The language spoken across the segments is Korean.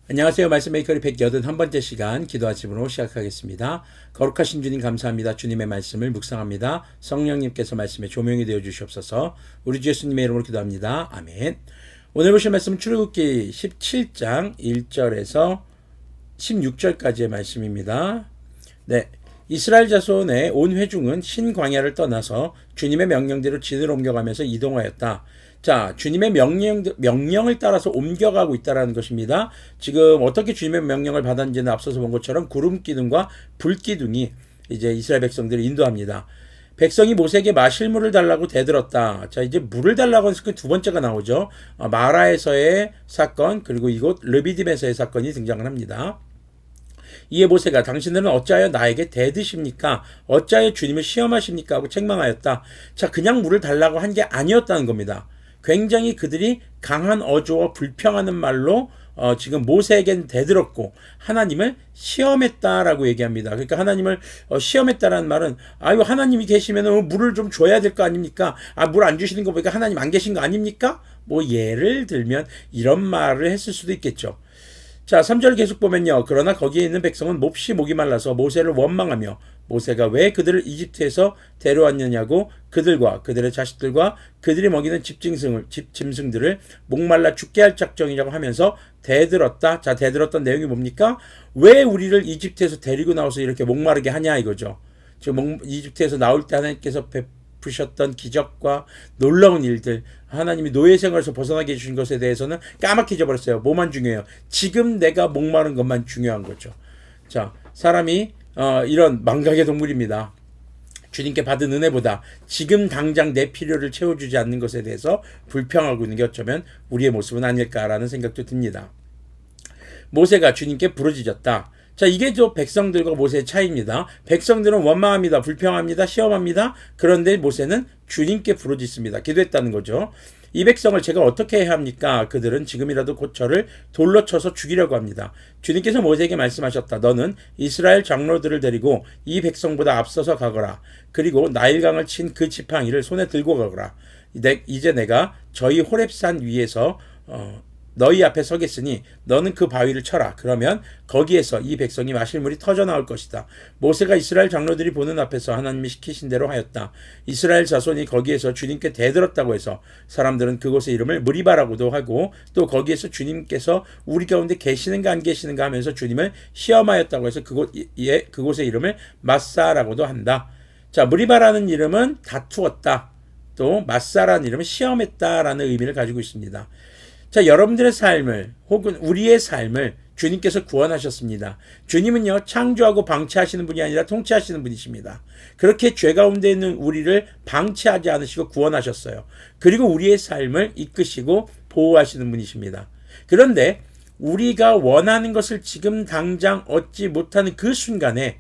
안녕하세요. 말씀 메이커리 181번째 시간 기도 아침으로 시작하겠습니다. 거룩하신 주님 감사합니다. 주님의 말씀을 묵상합니다. 성령님께서 말씀에 조명이 되어 주시옵소서. 우리 주 예수님의 이름으로 기도합니다. 아멘. 오늘 보실 말씀은 출애굽기 17장 1절에서 16절까지의 말씀입니다. 네. 이스라엘 자손의 온 회중은 신광야를 떠나서 주님의 명령대로 진을 옮겨가면서 이동하였다. 자, 주님의 명령을 따라서 옮겨가고 있다는 것입니다. 지금 어떻게 주님의 명령을 받았는지는 앞서서 본 것처럼 구름 기둥과 불 기둥이 이제 이스라엘 백성들을 인도합니다. 백성이 모세에게 마실 물을 달라고 대들었다. 자, 이제 물을 달라고 해서 그 두 번째가 나오죠. 마라에서의 사건, 그리고 이곳 르비딤에서의 사건이 등장을 합니다. 이에 모세가 당신들은 어찌하여 나에게 대드십니까? 어찌하여 주님을 시험하십니까? 하고 책망하였다. 자, 그냥 물을 달라고 한 게 아니었다는 겁니다. 굉장히 그들이 강한 어조와 불평하는 말로 지금 모세에겐 대들었고 하나님을 시험했다라고 얘기합니다. 그러니까 하나님을 시험했다라는 말은 아유 하나님이 계시면 물을 좀 줘야 될 거 아닙니까? 물 안 주시는 거 보니까 하나님 안 계신 거 아닙니까? 뭐 예를 들면 이런 말을 했을 수도 있겠죠. 자, 3절 계속 보면요. 그러나 거기에 있는 백성은 몹시 목이 말라서 모세를 원망하며 모세가 왜 그들을 이집트에서 데려왔느냐고 그들과 그들의 자식들과 그들이 먹이는 짐승들을 목말라 죽게 할 작정이라고 하면서 대들었다. 자, 대들었던 내용이 뭡니까? 왜 우리를 이집트에서 데리고 나와서 이렇게 목마르게 하냐 이거죠. 지금 이집트에서 나올 때 하나님께서 베푸셨던 기적과 놀라운 일들, 하나님이 노예 생활에서 벗어나게 해주신 것에 대해서는 까맣게 잊어버렸어요. 뭐만 중요해요? 지금 내가 목마른 것만 중요한 거죠. 자, 사람이 이런 망각의 동물입니다. 주님께 받은 은혜보다 지금 당장 내 필요를 채워주지 않는 것에 대해서 불평하고 있는 게 어쩌면 우리의 모습은 아닐까라는 생각도 듭니다. 모세가 주님께 부르짖었다. 자, 이게 저 백성들과 모세의 차이입니다. 백성들은 원망합니다. 불평합니다. 시험합니다. 그런데 모세는 주님께 부르짖습니다. 기도했다는 거죠. 이 백성을 제가 어떻게 해야 합니까? 그들은 지금이라도 곧 저를 돌로 쳐서 죽이려고 합니다. 주님께서 모세에게 말씀하셨다. 너는 이스라엘 장로들을 데리고 이 백성보다 앞서서 가거라. 그리고 나일강을 친 그 지팡이를 손에 들고 가거라. 이제 내가 저희 호렙산 위에서 너희 앞에 서겠으니 너는 그 바위를 쳐라. 그러면 거기에서 이 백성이 마실 물이 터져 나올 것이다. 모세가 이스라엘 장로들이 보는 앞에서 하나님이 시키신 대로 하였다. 이스라엘 자손이 거기에서 주님께 대들었다고 해서 사람들은 그곳의 이름을 무리바라고도 하고 또 거기에서 주님께서 우리 가운데 계시는가 안 계시는가 하면서 주님을 시험하였다고 해서 그곳의 이름을 마사라고도 한다. 자, 무리바라는 이름은 다투었다. 또 마사라는 이름은 시험했다라는 의미를 가지고 있습니다. 자, 여러분들의 삶을 혹은 우리의 삶을 주님께서 구원하셨습니다. 주님은요, 창조하고 방치하시는 분이 아니라 통치하시는 분이십니다. 그렇게 죄 가운데 있는 우리를 방치하지 않으시고 구원하셨어요. 그리고 우리의 삶을 이끄시고 보호하시는 분이십니다. 그런데 우리가 원하는 것을 지금 당장 얻지 못하는 그 순간에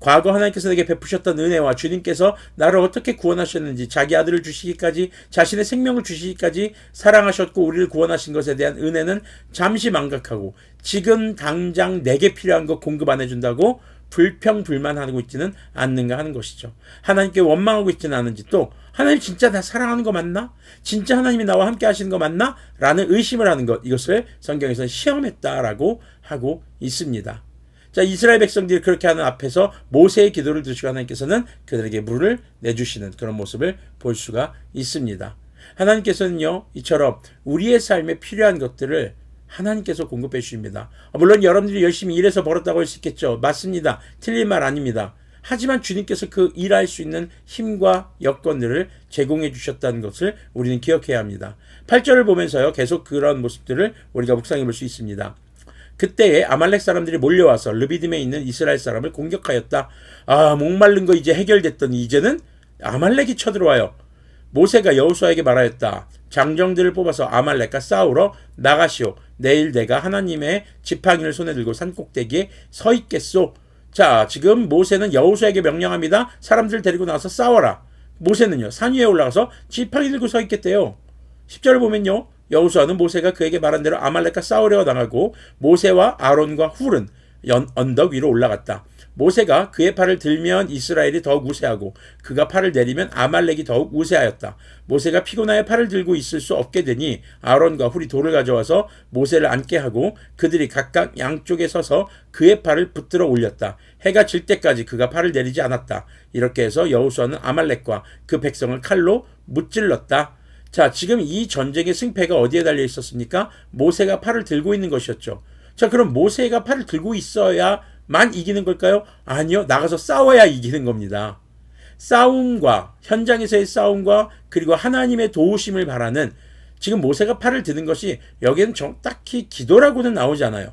과거 하나님께서 내게 베푸셨던 은혜와 주님께서 나를 어떻게 구원하셨는지 자기 아들을 주시기까지 자신의 생명을 주시기까지 사랑하셨고 우리를 구원하신 것에 대한 은혜는 잠시 망각하고 지금 당장 내게 필요한 것 공급 안 해준다고 불평불만하고 있지는 않는가 하는 것이죠. 하나님께 원망하고 있지는 않은지 또 하나님 진짜 나 사랑하는 거 맞나? 진짜 하나님이 나와 함께 하시는 거 맞나? 라는 의심을 하는 것, 이것을 성경에서 시험했다라고 하고 있습니다. 자, 이스라엘 백성들이 그렇게 하는 앞에서 모세의 기도를 들으시고 하나님께서는 그들에게 물을 내주시는 그런 모습을 볼 수가 있습니다. 하나님께서는요, 이처럼 우리의 삶에 필요한 것들을 하나님께서 공급해 주십니다. 물론 여러분들이 열심히 일해서 벌었다고 할 수 있겠죠. 맞습니다. 틀린 말 아닙니다. 하지만 주님께서 그 일할 수 있는 힘과 여건들을 제공해 주셨다는 것을 우리는 기억해야 합니다. 8절을 보면서요, 계속 그런 모습들을 우리가 묵상해 볼 수 있습니다. 그때에 아말렉 사람들이 몰려와서 르비딤에 있는 이스라엘 사람을 공격하였다. 목마른 거 이제 해결됐더니 이제는 아말렉이 쳐들어와요. 모세가 여호수아에게 말하였다. 장정들을 뽑아서 아말렉과 싸우러 나가시오. 내일 내가 하나님의 지팡이를 손에 들고 산꼭대기에 서 있겠소. 자, 지금 모세는 여호수아에게 명령합니다. 사람들을 데리고 나와서 싸워라. 모세는요, 산 위에 올라가서 지팡이 들고 서 있겠대요. 10절을 보면요, 여호수아는 모세가 그에게 말한 대로 아말렉과 싸우려 나가고 모세와 아론과 훌은 언덕 위로 올라갔다. 모세가 그의 팔을 들면 이스라엘이 더욱 우세하고 그가 팔을 내리면 아말렉이 더욱 우세하였다. 모세가 피곤하여 팔을 들고 있을 수 없게 되니 아론과 훌이 돌을 가져와서 모세를 앉게 하고 그들이 각각 양쪽에 서서 그의 팔을 붙들어 올렸다. 해가 질 때까지 그가 팔을 내리지 않았다. 이렇게 해서 여호수아는 아말렉과 그 백성을 칼로 무찔렀다. 자, 지금 이 전쟁의 승패가 어디에 달려 있었습니까? 모세가 팔을 들고 있는 것이었죠. 자, 그럼 모세가 팔을 들고 있어야만 이기는 걸까요? 아니요. 나가서 싸워야 이기는 겁니다. 싸움과 현장에서의 싸움과 그리고 하나님의 도우심을 바라는, 지금 모세가 팔을 드는 것이 여기에는 딱히 기도라고는 나오지 않아요.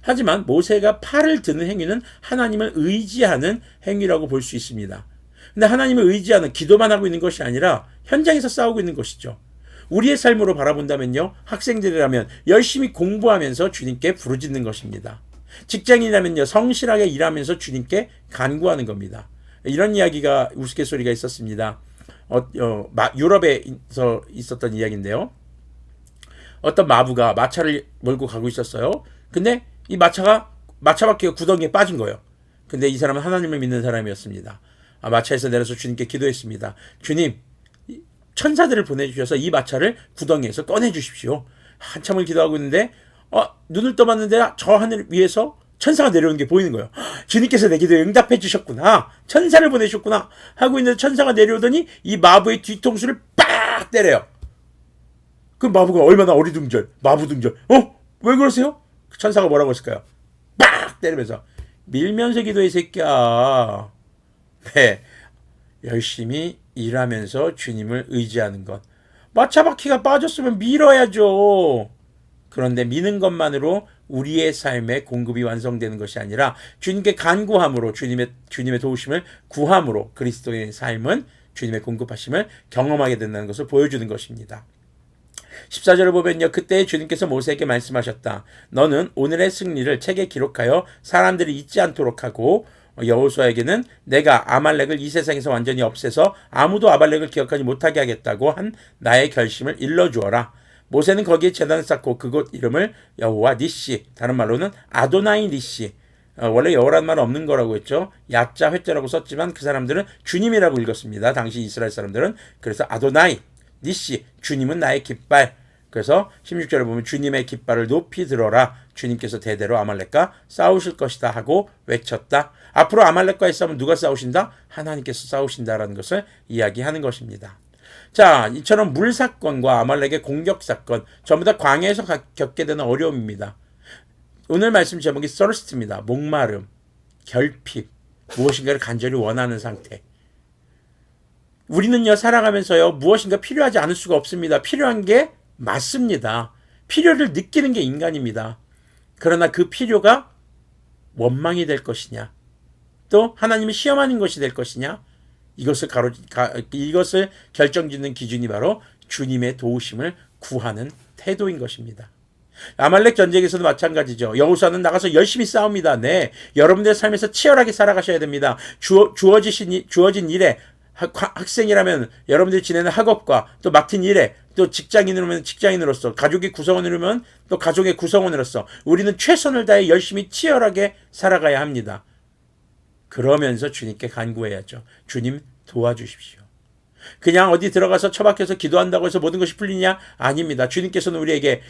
하지만 모세가 팔을 드는 행위는 하나님을 의지하는 행위라고 볼 수 있습니다. 근데 하나님을 의지하는, 기도만 하고 있는 것이 아니라 현장에서 싸우고 있는 것이죠. 우리의 삶으로 바라본다면요, 학생들이라면 열심히 공부하면서 주님께 부르짖는 것입니다. 직장인이라면요, 성실하게 일하면서 주님께 간구하는 겁니다. 이런 이야기가 우스갯소리가 있었습니다. 유럽에서 있었던 이야기인데요. 어떤 마부가 마차를 몰고 가고 있었어요. 근데 이 마차 바퀴가 구덩이에 빠진 거예요. 근데 이 사람은 하나님을 믿는 사람이었습니다. 마차에서 내려서 주님께 기도했습니다. 주님, 천사들을 보내주셔서 이 마차를 구덩이에서 꺼내주십시오. 한참을 기도하고 있는데 눈을 떠봤는데 저 하늘 위에서 천사가 내려오는 게 보이는 거예요. 주님께서 내 기도에 응답해 주셨구나. 천사를 보내셨구나. 하고 있는데 천사가 내려오더니 이 마부의 뒤통수를 빡 때려요. 그 마부가 얼마나 마부둥절. 왜 그러세요? 천사가 뭐라고 했을까요? 빡 때리면서, 밀면서 기도해 새끼야. 네, 열심히 일하면서 주님을 의지하는 것. 마차 바퀴가 빠졌으면 밀어야죠. 그런데 미는 것만으로 우리의 삶의 공급이 완성되는 것이 아니라 주님께 간구함으로, 주님의 도우심을 구함으로 그리스도의 삶은 주님의 공급하심을 경험하게 된다는 것을 보여주는 것입니다. 14절을 보면요, 그때 주님께서 모세에게 말씀하셨다. 너는 오늘의 승리를 책에 기록하여 사람들이 잊지 않도록 하고, 여호수아에게는 내가 아말렉을 이 세상에서 완전히 없애서 아무도 아말렉을 기억하지 못하게 하겠다고 한 나의 결심을 일러주어라. 모세는 거기에 제단을 쌓고 그곳 이름을 여호와 니시, 다른 말로는 아도나이 니시, 원래 여호라는 말은 없는 거라고 했죠. 야자 회자라고 썼지만 그 사람들은 주님이라고 읽었습니다. 당시 이스라엘 사람들은. 그래서 아도나이 니시, 주님은 나의 깃발. 그래서 16절에 보면 주님의 깃발을 높이 들어라. 주님께서 대대로 아말렉과 싸우실 것이다 하고 외쳤다. 앞으로 아말렉과의 싸움은 누가 싸우신다? 하나님께서 싸우신다라는 것을 이야기하는 것입니다. 자, 이처럼 물사건과 아말렉의 공격사건, 전부 다 광야에서 겪게 되는 어려움입니다. 오늘 말씀 제목이 thirst입니다. 목마름, 결핍, 무엇인가를 간절히 원하는 상태. 우리는요, 살아가면서요, 무엇인가 필요하지 않을 수가 없습니다. 필요한 게 맞습니다. 필요를 느끼는 게 인간입니다. 그러나 그 필요가 원망이 될 것이냐, 또 하나님이 시험하는 것이 될 것이냐, 이것을 결정짓는 기준이 바로 주님의 도우심을 구하는 태도인 것입니다. 아말렉 전쟁에서도 마찬가지죠. 여호수아는 나가서 열심히 싸웁니다. 네, 여러분들의 삶에서 치열하게 살아가셔야 됩니다. 주어진 일에, 학생이라면 여러분들이 지내는 학업과 또 맡은 일에, 또 직장인으로면 직장인으로서, 가족의 구성원이라면 또 가족의 구성원으로서 우리는 최선을 다해 열심히 치열하게 살아가야 합니다. 그러면서 주님께 간구해야죠. 주님 도와주십시오. 그냥 어디 들어가서 처박혀서 기도한다고 해서 모든 것이 풀리냐? 아닙니다. 주님께서는 우리에게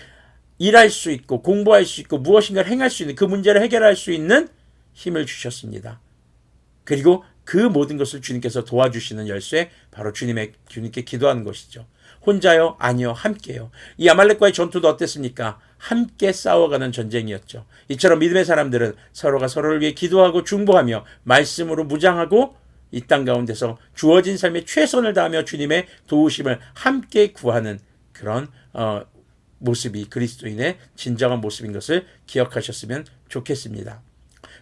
일할 수 있고 공부할 수 있고 무엇인가를 행할 수 있는, 그 문제를 해결할 수 있는 힘을 주셨습니다. 그리고 그 모든 것을 주님께서 도와주시는 열쇠, 바로 주님께 기도하는 것이죠. 혼자요? 아니요. 함께요. 이 아말렉과의 전투도 어땠습니까? 함께 싸워가는 전쟁이었죠. 이처럼 믿음의 사람들은 서로가 서로를 위해 기도하고 중보하며 말씀으로 무장하고 이 땅 가운데서 주어진 삶에 최선을 다하며 주님의 도우심을 함께 구하는 그런 모습이 그리스도인의 진정한 모습인 것을 기억하셨으면 좋겠습니다.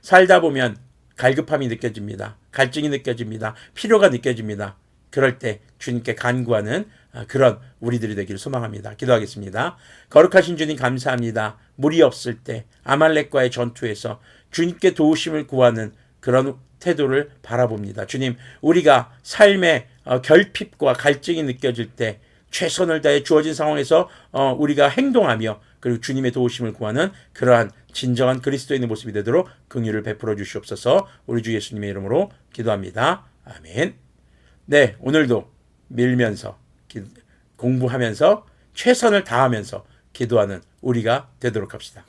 살다 보면 갈급함이 느껴집니다. 갈증이 느껴집니다. 필요가 느껴집니다. 그럴 때 주님께 간구하는 그런 우리들이 되기를 소망합니다. 기도하겠습니다. 거룩하신 주님 감사합니다. 물이 없을 때 아말렉과의 전투에서 주님께 도우심을 구하는 그런 태도를 바라봅니다. 주님, 우리가 삶의 결핍과 갈증이 느껴질 때 최선을 다해 주어진 상황에서 우리가 행동하며 그리고 주님의 도우심을 구하는 그러한 진정한 그리스도인의 모습이 되도록 긍휼을 베풀어 주시옵소서. 우리 주 예수님의 이름으로 기도합니다. 아멘. 네, 오늘도 밀면서 공부하면서 최선을 다하면서 기도하는 우리가 되도록 합시다.